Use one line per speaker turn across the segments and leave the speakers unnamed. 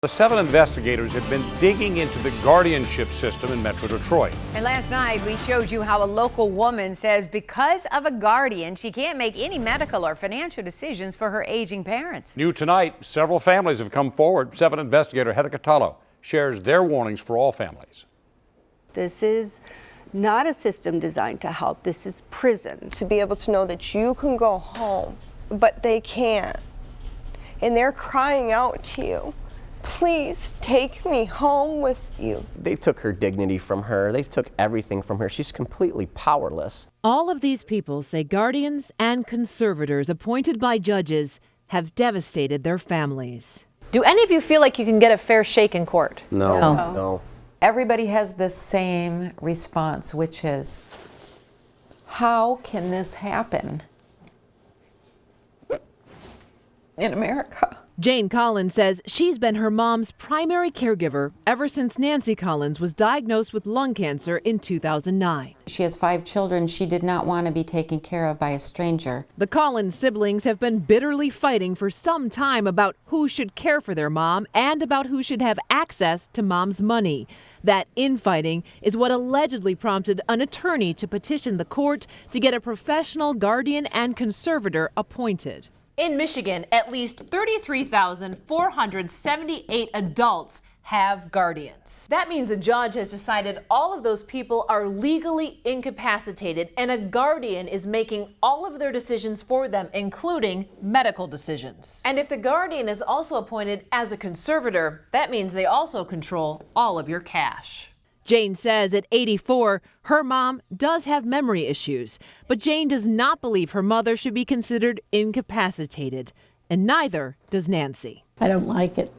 The 7 investigators have been digging into the guardianship system in Metro Detroit.
And last night we showed you how a local woman says because of a guardian, she can't make any medical or financial decisions for her aging parents.
New tonight, several families have come forward. 7 investigator Heather Catallo shares their warnings for all families.
This is not a system designed to help. This is prison.
To be able to know that you can go home, but they can't. And they're crying out to you. Please take me home with you.
They took her dignity from her. They took everything from her. She's completely powerless.
All of these people say guardians and conservators appointed by judges have devastated their families.
Do any of you feel like you can get a fair shake in court?
No.
Everybody has the same response, which is, how can this happen in America?
Jane Collins says she's been her mom's primary caregiver ever since Nancy Collins was diagnosed with lung cancer in 2009.
She has 5 children she did not want to be taken care of by a stranger.
The Collins siblings have been bitterly fighting for some time about who should care for their mom and about who should have access to mom's money. That infighting is what allegedly prompted an attorney to petition the court to get a professional guardian and conservator appointed.
In Michigan, at least 33,478 adults have guardians. That means a judge has decided all of those people are legally incapacitated and a guardian is making all of their decisions for them, including medical decisions. And if the guardian is also appointed as a conservator, that means they also control all of your cash.
Jane says at 84, her mom does have memory issues, but Jane does not believe her mother should be considered incapacitated, and neither does Nancy.
I don't like it.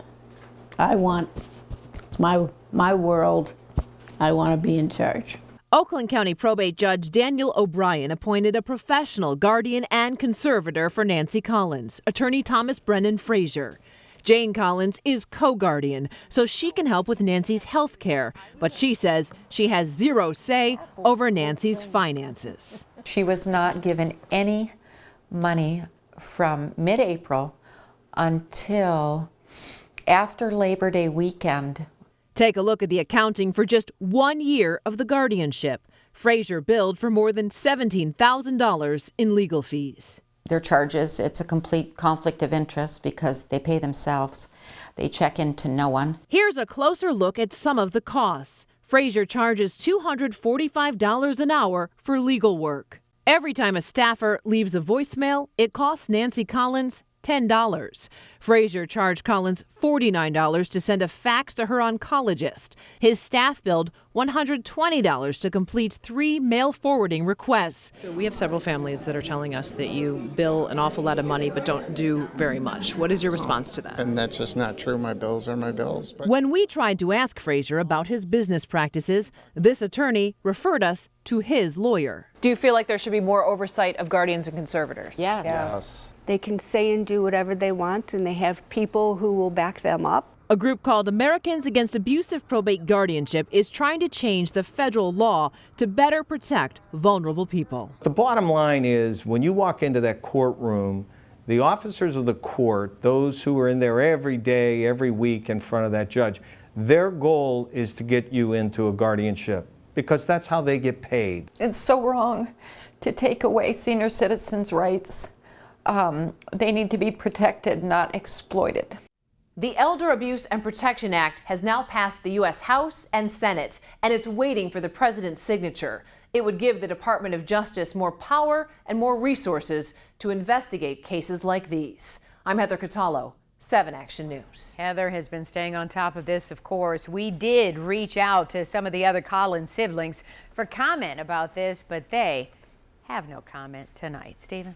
It's my world. I want to be in charge.
Oakland County Probate Judge Daniel O'Brien appointed a professional guardian and conservator for Nancy Collins, attorney Thomas Brennan Frazier. Jane Collins is co-guardian, so she can help with Nancy's health care, but she says she has zero say over Nancy's finances.
She was not given any money from mid-April until after Labor Day weekend.
Take a look at the accounting for just 1 year of the guardianship. Frazier billed for more than $17,000 in legal fees.
Their charges, it's a complete conflict of interest because they pay themselves. They check into no one.
Here's a closer look at some of the costs. Frazier charges $245 an hour for legal work. Every time a staffer leaves a voicemail, it costs Nancy Collins $10. Frazier charged Collins $49 to send a fax to her oncologist. His staff billed $120 to complete 3 mail forwarding requests.
So we have several families that are telling us that you bill an awful lot of money but don't do very much. What is your response to that?
And that's just not true. My bills are my bills. But
when we tried to ask Frazier about his business practices, this attorney referred us to his lawyer.
Do you feel like there should be more oversight of guardians and conservators?
Yes.
They can say and do whatever they want, and they have people who will back them up.
A group called Americans Against Abusive Probate Guardianship is trying to change the federal law to better protect vulnerable people.
The bottom line is when you walk into that courtroom, the officers of the court, those who are in there every day, every week in front of that judge, their goal is to get you into a guardianship because that's how they get paid.
It's so wrong to take away senior citizens' rights. They need to be protected, not exploited.
The Elder Abuse and Protection Act has now passed the U.S. House and Senate, and it's waiting for the president's signature. It would give the Department of Justice more power and more resources to investigate cases like these. I'm Heather Catallo, 7 Action News.
Heather has been staying on top of this, of course. We did reach out to some of the other Collins siblings for comment about this, but they have no comment tonight. Stephen?